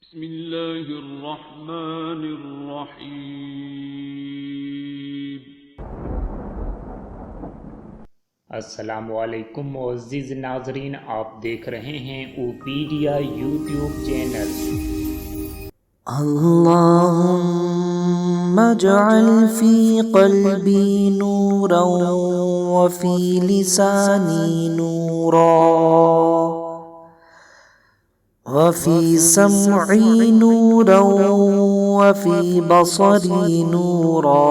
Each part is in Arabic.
بسم الله الرحمن الرحیم۔ अस्सलामुअलैकुम मुअज़्ज़िज़ नाज़रीन, आप देख रहे हैं ओपीडिया यूट्यूब चैनल। اللهم اجعل في قلبي نورا وفي لساني نورا وفي سمعي نورا وفي بصري نورا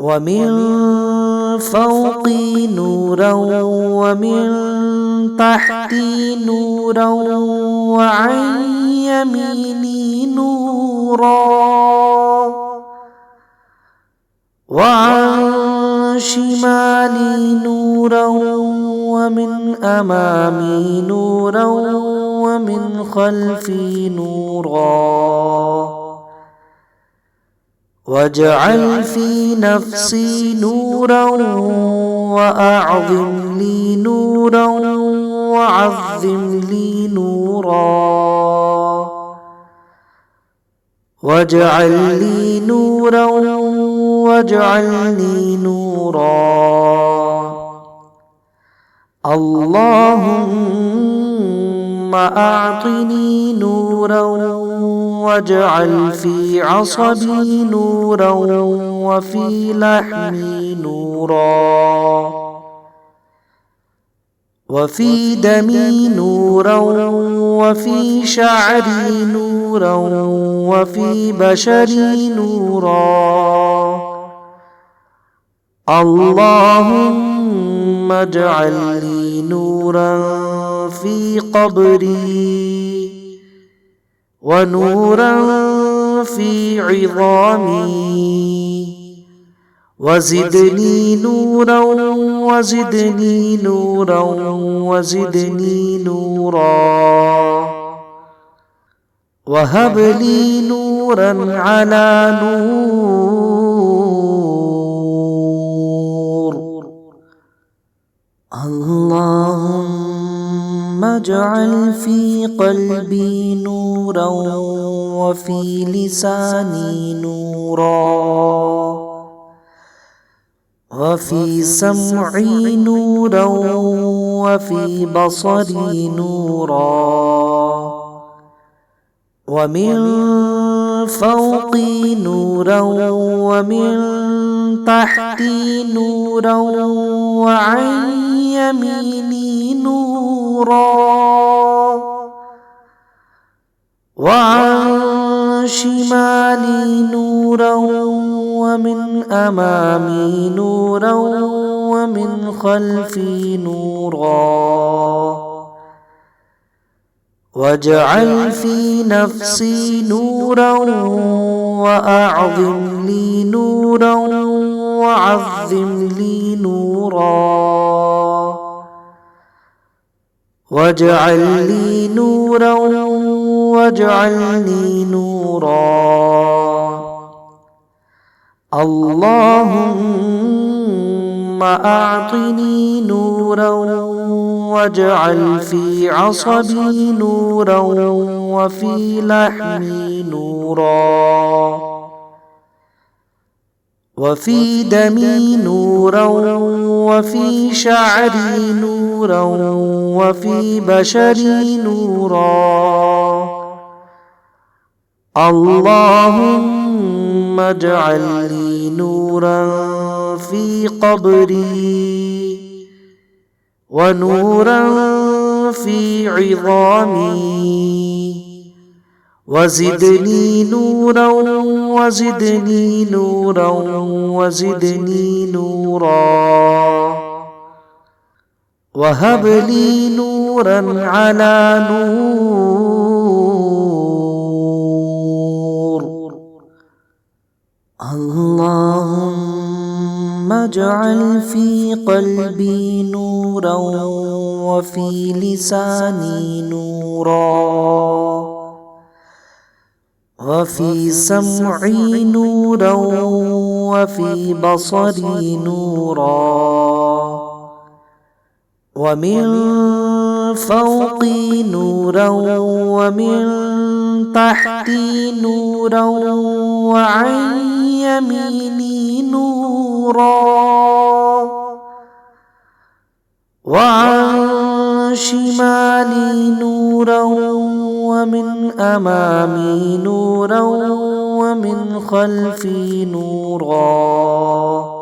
ومن فوقي نورا ومن تحتي نورا وعن يميني نورا وعن شمالي نورا ومن أمامي نورا ومن خلفي نورا واجعل في نفسي نورا وأعظم لي نورا وعظم لي نورا واجعل لي نورا واجعلني نورا اللهم أعطني نورا واجعل في عصبي نورا وفي لحمي نورا وفي دمي نورا وفي شعري نورا وفي بشري نورا اللهم اجعل لي نورا في قبري ونورا في عظامي وزدني نورا وزدني نورا وزدني نورا وهب لي نورا على نور اللهم اجعل في قلبي نورا وفي لساني نورا وفي سمعي نورا وفي بصري نورا ومن فوقي نورا ومن تحتي نورا وعن يميني نورا وعن شمالي نورا ومن أمامي نورا ومن خلفي نورا واجعل في نفسي نورا وأعظم لي نورا وعظم لي نورا واجعل لي نورا واجعلني نورا اللهم أعطني نورا واجعل في عصبي نورا وفي لحمي نورا وفي دمي نورا وفي شعري نورا وفي بشري نورا اللهم اجعل لي نورا في قبري ونورا في عظامي وزدني نورا وزدني نورا وزدني نورا وهب لي نورا على نور اللهم اجعل في قلبي نورا وفي لساني نورا وفي سمعي نورا وفي بصري نورا ومن فوقي نورا ومن تحتي نورا وعن يميني نورا وعن شمالي نورا ومن أمامي نورا ومن خلفي نورا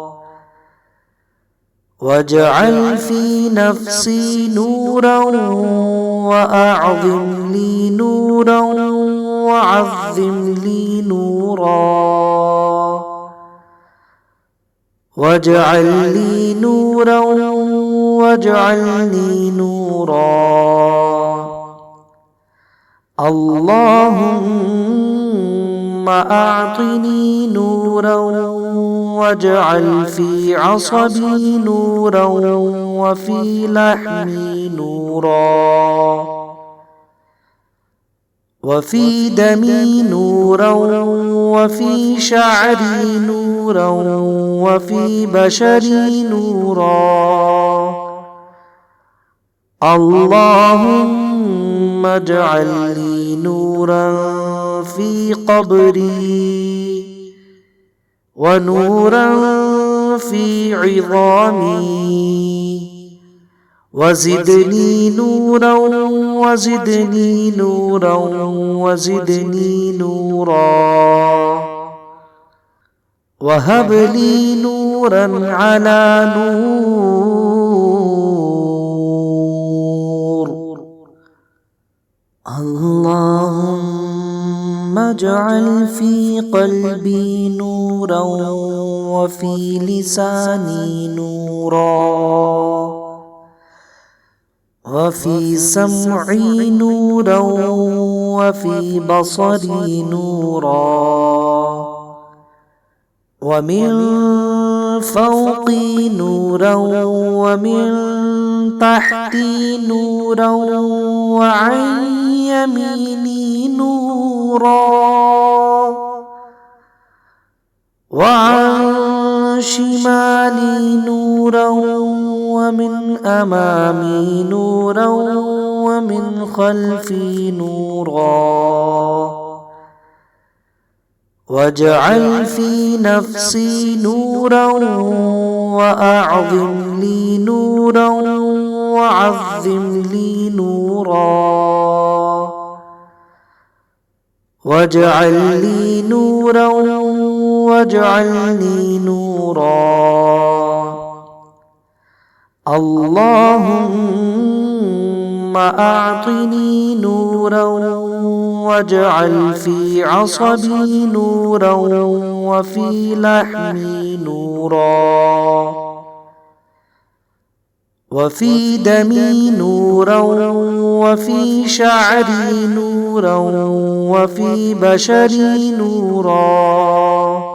واجعل في نفسي نورا وأعظم لي نورا وعظم لي نورا واجعل لي نورا واجعلني نورا اللهم أعطني نورا واجعل في عصبي نورا وفي لحمي نورا وفي دمي نورا وفي شعري نورا وفي بشري نورا اللهم اجعل لي نورا في قبري ونورا في عظامي وزدني نورا وزدني نورا وزدني نورا وهب لي نورا على نور اللهم اجعل في قلبي نورا وفي لساني نورا وفي سمعي نورا وفي بصري نورا ومن فوقي نورا ومن تحتي نورا وعن يميني نورا وعن شمالي نورا ومن أمامي نورا ومن خلفي نورا واجعل في نفسي نورا وأعظم لي نورا وعظم لي نورا واجعل لي نورا واجعلني نورا اللهم أعطني نورا واجعل في عصبي نورا وفي لحمي نورا وفي دمي نورا وفي شعري نورا وفي بشري نورا